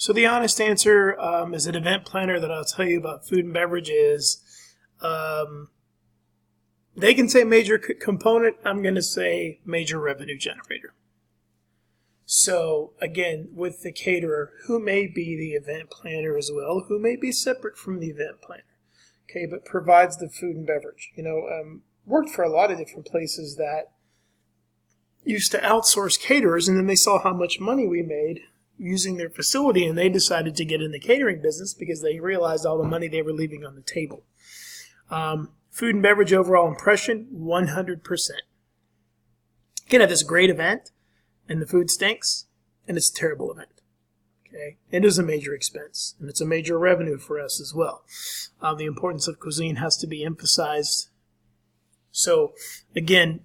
So the honest answer as an event planner that I'll tell you about food and beverage is they can say major component. I'm going to say major revenue generator. So again, with the caterer, who may be the event planner as well, who may be separate from the event planner, okay, but provides the food and beverage. Worked for a lot of different places that used to outsource caterers, and then they saw how much money we made using their facility, and they decided to get in the catering business because they realized all the money they were leaving on the table. Food and beverage overall impression, 100%. You can have this great event, and the food stinks, and it's a terrible event. Okay, it is a major expense, and it's a major revenue for us as well. The importance of cuisine has to be emphasized. So, again,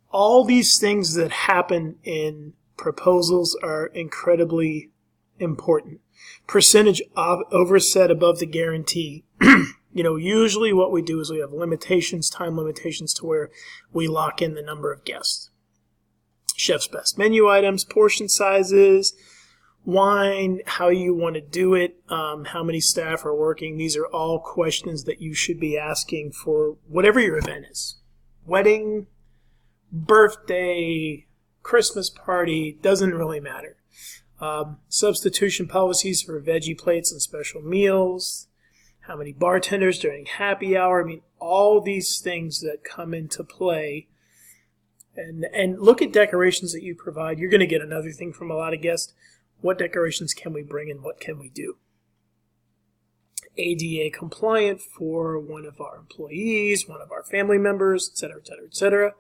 all these things that happen in proposals are incredibly important. Percentage overset above the guarantee. Usually what we do is we have limitations, time limitations, to where we lock in the number of guests. Chef's best menu items, portion sizes, wine, how you want to do it, how many staff are working. These are all questions that you should be asking for whatever your event is. Wedding, birthday, Christmas party, doesn't really matter. Substitution policies for veggie plates and special meals, how many bartenders during happy hour. All these things that come into play. And look at decorations that you provide. You're going to get another thing from a lot of guests. What decorations can we bring and what can we do? ADA compliant for one of our employees, one of our family members, et cetera, et cetera, et cetera.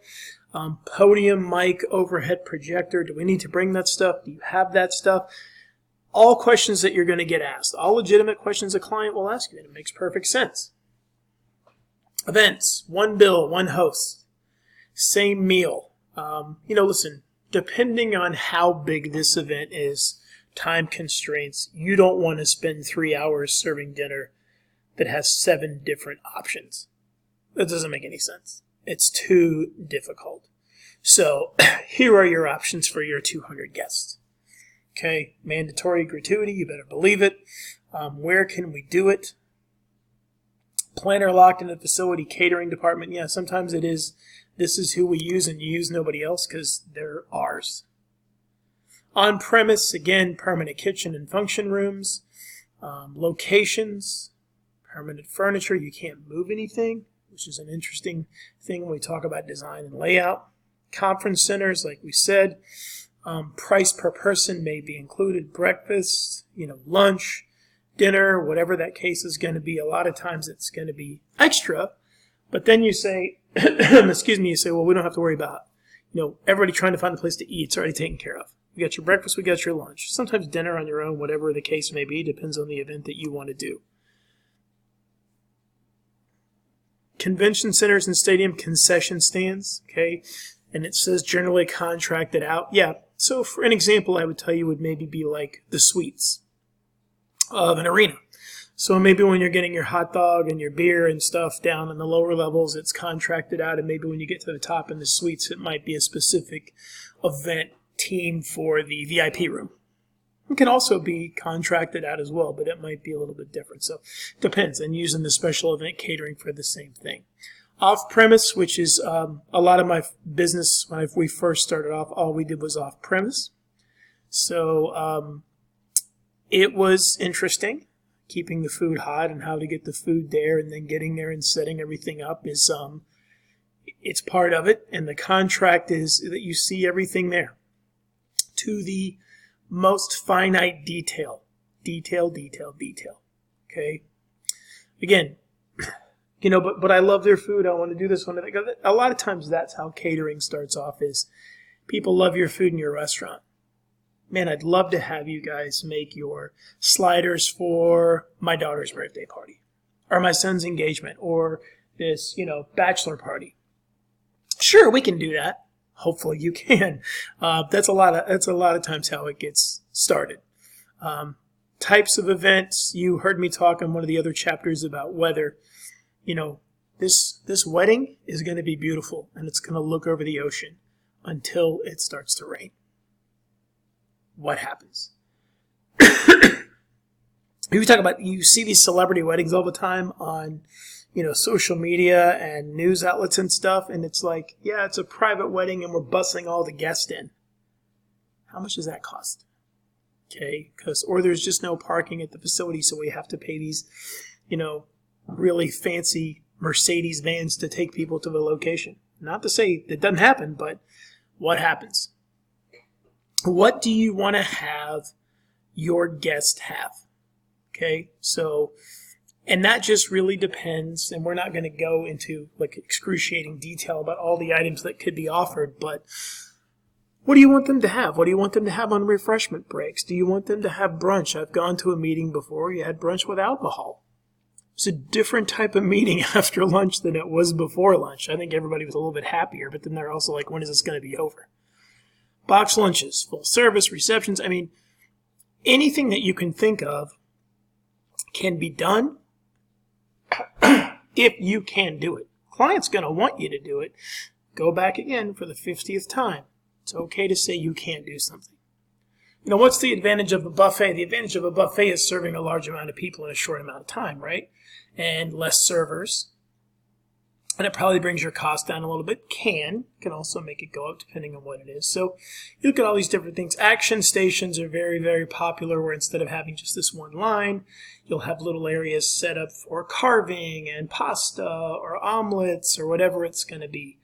Podium, mic, overhead projector. Do we need to bring that stuff? Do you have that stuff? All questions that you're going to get asked. All legitimate questions a client will ask you, and it makes perfect sense. Events, one bill, one host, same meal. Listen, depending on how big this event is, time constraints, you don't want to spend 3 hours serving dinner that has 7 different options. That doesn't make any sense. It's too difficult. So here are your options for your 200 guests. Okay, mandatory gratuity, you better believe it. Where can we do it? Planner locked in the facility, catering department. Yeah, sometimes it is. This is who we use, and you use nobody else because they're ours. On-premise, again, permanent kitchen and function rooms. Locations, permanent furniture. You can't move anything, which is an interesting thing when we talk about design and layout. Conference centers, like we said. Price per person may be included. Breakfast, lunch, dinner, whatever that case is going to be. A lot of times it's going to be extra. But then you say, you say, well, we don't have to worry about, everybody trying to find a place to eat. It's already taken care of. We got your breakfast, we got your lunch. Sometimes dinner on your own, whatever the case may be, depends on the event that you want to do. Convention centers and stadium concession stands, okay? And it says generally contracted out. Yeah, so for an example, I would tell you would maybe be like the suites of an arena. So maybe when you're getting your hot dog and your beer and stuff down in the lower levels, it's contracted out. And maybe when you get to the top in the suites, it might be a specific event team for the VIP room. It can also be contracted out as well, but it might be a little bit different. So it depends. And using the special event catering for the same thing. Off-premise, which is a lot of my business, when we first started off, all we did was off-premise. So it was interesting. Keeping the food hot and how to get the food there and then getting there and setting everything up is it's part of it. And the contract is that you see everything there to the most finite detail. Detail. Okay. Again, but I love their food. I want to do this one. A lot of times that's how catering starts off, is people love your food in your restaurant. Man, I'd love to have you guys make your sliders for my daughter's birthday party or my son's engagement or this, bachelor party. Sure, we can do that. Hopefully you can. That's a lot of times how it gets started. Types of events. You heard me talk in one of the other chapters about weather. This wedding is going to be beautiful and it's going to look over the ocean until it starts to rain. What happens? You talk about, you see these celebrity weddings all the time on, social media and news outlets and stuff, and it's like, yeah, it's a private wedding and we're busing all the guests in. How much does that cost? Okay, or there's just no parking at the facility, so we have to pay these, really fancy Mercedes vans to take people to the location. Not to say that doesn't happen, but what happens? What do you want to have your guest have? Okay, so, and that just really depends, and we're not going to go into like excruciating detail about all the items that could be offered, but what do you want them to have? What do you want them to have on refreshment breaks? Do you want them to have brunch? I've gone to a meeting before, you had brunch with alcohol. It's a different type of meeting after lunch than it was before lunch. I think everybody was a little bit happier, but then they're also like, when is this going to be over? Box lunches, full service, receptions. I mean, anything that you can think of can be done if you can do it. Client's going to want you to do it. Go back again for the 50th time. It's okay to say you can't do something. What's the advantage of a buffet? The advantage of a buffet is serving a large amount of people in a short amount of time, right? And less servers. And it probably brings your cost down a little bit. Can also make it go up depending on what it is. So you look at all these different things. Action stations are very, very popular, where instead of having just this one line, you'll have little areas set up for carving and pasta or omelets or whatever it's going to be.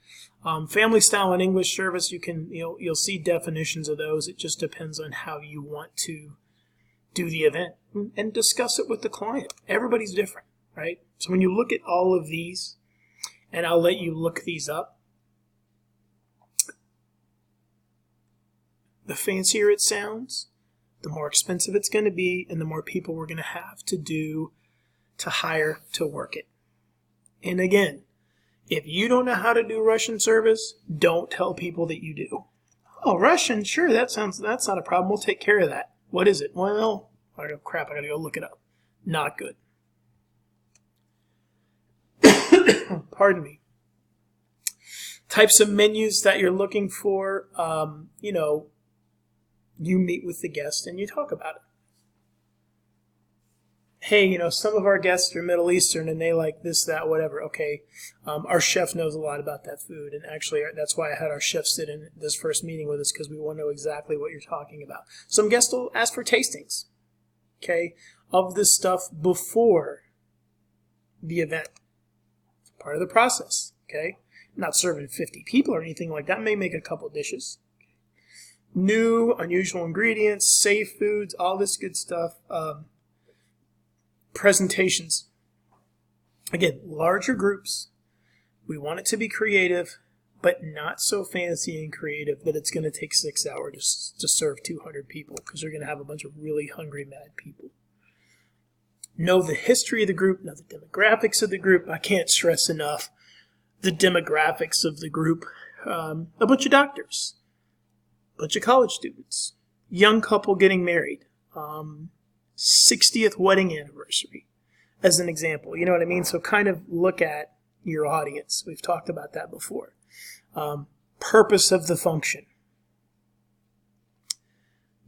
Family style and English service, you'll see definitions of those. It just depends on how you want to do the event and discuss it with the client. Everybody's different, right? So when you look at all of these, and I'll let you look these up, the fancier it sounds, the more expensive it's going to be, and the more people we're going to have to hire to work it. And again, if you don't know how to do Russian service, don't tell people that you do. Oh, Russian, sure, that's not a problem. We'll take care of that. What is it? Well, crap, I gotta go look it up. Not good. Pardon me. Types of menus that you're looking for, you meet with the guest and you talk about it. Hey, some of our guests are Middle Eastern and they like this, that, whatever. Okay, our chef knows a lot about that food. And actually, that's why I had our chef sit in this first meeting with us, because we want to know exactly what you're talking about. Some guests will ask for tastings, okay, of this stuff before the event. It's part of the process, okay? Not serving 50 people or anything like that. May make a couple dishes. New, unusual ingredients, safe foods, all this good stuff. Presentations. Again, larger groups. We want it to be creative, but not so fancy and creative that it's going to take 6 hours to serve 200 people, because you're going to have a bunch of really hungry, mad people. Know the history of the group, know the demographics of the group. I can't stress enough the demographics of the group. A bunch of doctors, a bunch of college students, young couple getting married, 60th wedding anniversary, as an example. You know what I mean? So kind of look at your audience. We've talked about that before. Purpose of the function.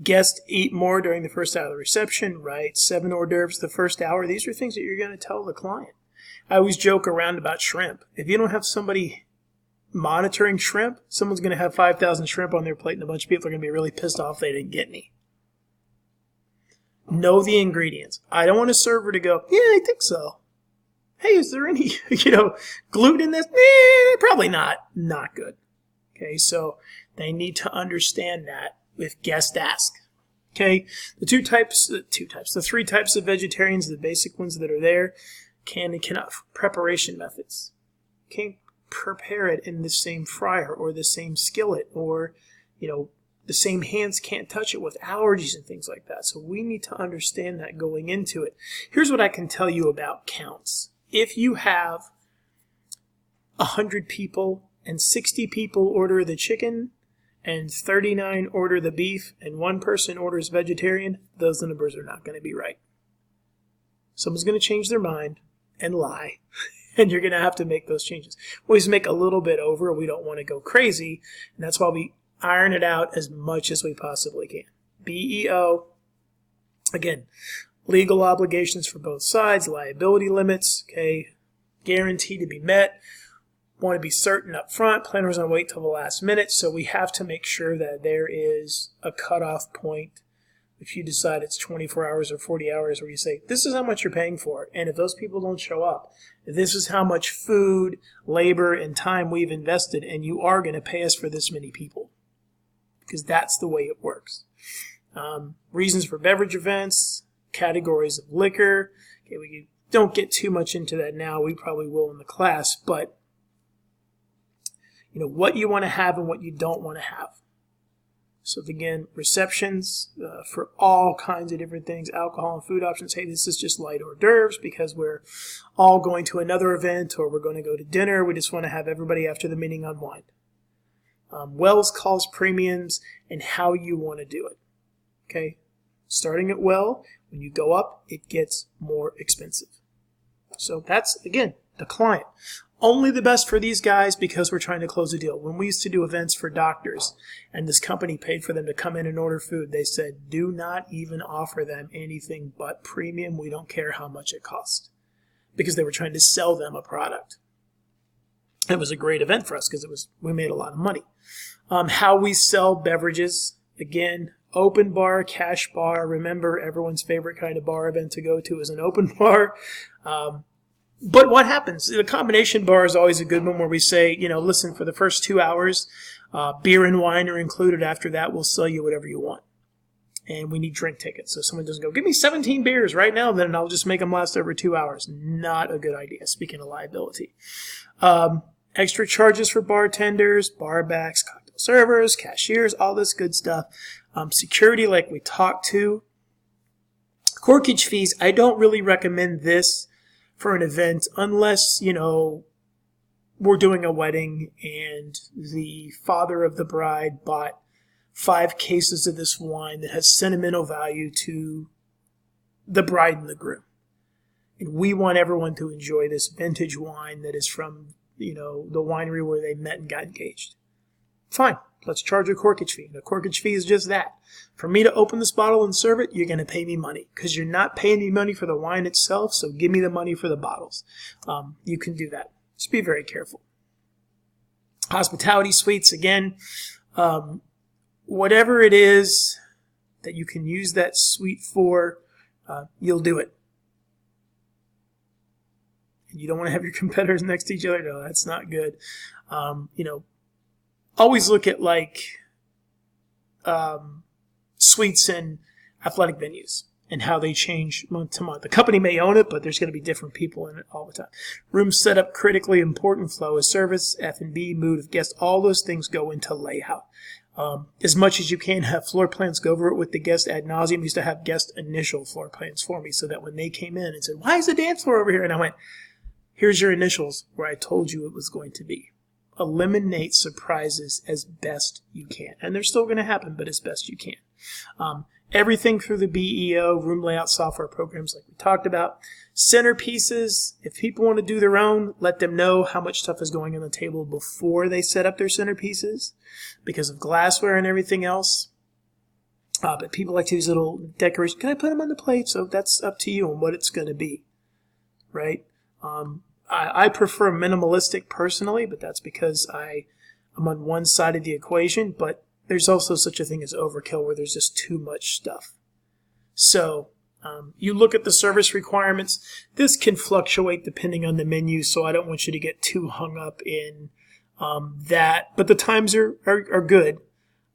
Guests eat more during the first hour of the reception, right? 7 hors d'oeuvres the first hour. These are things that you're going to tell the client. I always joke around about shrimp. If you don't have somebody monitoring shrimp, someone's going to have 5,000 shrimp on their plate, and a bunch of people are going to be really pissed off they didn't get any. Know the ingredients. I don't want a server to go, yeah, I think so. Hey, is there any, gluten in this? Probably not. Not good. Okay, so they need to understand that if guests ask. Okay, the three types of vegetarians, the basic ones that are there, can and cannot. Preparation methods. Can't prepare it in the same fryer or the same skillet, or, the same hands can't touch it with allergies and things like that. So we need to understand that going into it. Here's what I can tell you about counts. If you have 100 people and 60 people order the chicken and 39 order the beef and one person orders vegetarian, those numbers are not going to be right. Someone's going to change their mind and lie, and you're going to have to make those changes. We always make a little bit over. We don't want to go crazy, and that's why we iron it out as much as we possibly can. BEO, again, Legal obligations for both sides, liability limits, okay, guaranteed to be met. Want to be certain up front. Planners don't wait till the last minute, so we have to make sure that there is a cutoff point. If you decide it's 24 hours or 40 hours where you say, this is how much you're paying for it, and if those people don't show up, this is how much food, labor, and time we've invested, and you are going to pay us for this many people, because that's the way it works. Reasons for beverage events, categories of liquor. Okay, we don't get too much into that now. We probably will in the class, but you know what you want to have and what you don't want to have. So again, receptions for all kinds of different things, alcohol and food options. Hey, this is just light hors d'oeuvres because we're all going to another event or we're going to go to dinner. We just want to have everybody after the meeting unwind. Wells, calls, premiums, and how you want to do it. Okay, starting at well, when you go up, it gets more expensive. So that's, again, the client. Only the best for these guys because we're trying to close a deal. When we used to do events for doctors and this company paid for them to come in and order food, they said, do not even offer them anything but premium. We don't care how much it costs, because they were trying to sell them a product. It was a great event for us because we made a lot of money. How we sell beverages, again, open bar, cash bar. Remember, everyone's favorite kind of bar event to go to is an open bar. But what happens? The combination bar is always a good one where we say, you know, listen, for the first 2 hours, beer and wine are included. After that, we'll sell you whatever you want. And we need drink tickets. So someone doesn't go, give me 17 beers right now, then I'll just make them last over 2 hours. Not a good idea, speaking of liability. Extra charges for bartenders, bar backs, cocktail servers, cashiers, all this good stuff. Security, like we talked to. Corkage fees, I don't really recommend this for an event unless, you know, we're doing a wedding and the father of the bride bought 5 cases of this wine that has sentimental value to the bride and the groom. And we want everyone to enjoy this vintage wine that is from, you know, the winery where they met and got engaged. Fine, let's charge a corkage fee. The corkage fee is just that. For me to open this bottle and serve it, you're going to pay me money because you're not paying me money for the wine itself, so give me the money for the bottles. You can do that. Just be very careful. Hospitality suites, again, whatever it is that you can use that suite for, you'll do it. And you don't want to have your competitors next to each other. No, that's not good. You know, always look at like suites in athletic venues and how they change month to month. The company may own it, but there's going to be different people in it all the time. Room setup, critically important. Flow of service, F&B, mood of guest, all those things go into layout. As much as you can have floor plans, go over it with the guest ad nauseum. I used to have guest initial floor plans for me so that when they came in and said, why is the dance floor over here? And I went, here's your initials where I told you it was going to be. Eliminate surprises as best you can. And they're still going to happen, but as best you can. Everything through the BEO, room layout software programs like we talked about. Centerpieces, if people want to do their own, let them know how much stuff is going on the table before they set up their centerpieces because of glassware and everything else. But people like to use little decorations. Can I put them on the plate? So that's up to you on what it's going to be, right? I prefer minimalistic personally, but that's because I'm on one side of the equation, but there's also such a thing as overkill where there's just too much stuff. So you look at the service requirements. This can fluctuate depending on the menu, so I don't want you to get too hung up in that. But the times are good.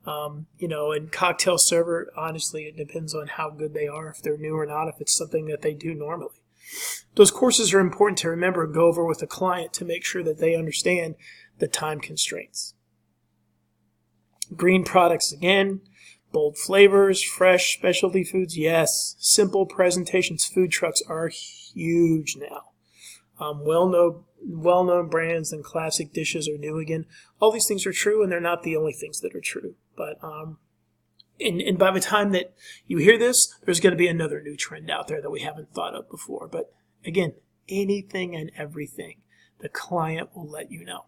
You know, and cocktail server, honestly, it depends on how good they are, if they're new or not, if it's something that they do normally. Those courses are important to remember and go over with a client to make sure that they understand the time constraints. Green products, again, bold flavors, fresh specialty foods, yes. Simple presentations, food trucks are huge now. Well-known brands and classic dishes are new again. All these things are true, and they're not the only things that are true. But and by the time that you hear this, there's going to be another new trend out there that we haven't thought of before. But again, anything and everything, the client will let you know.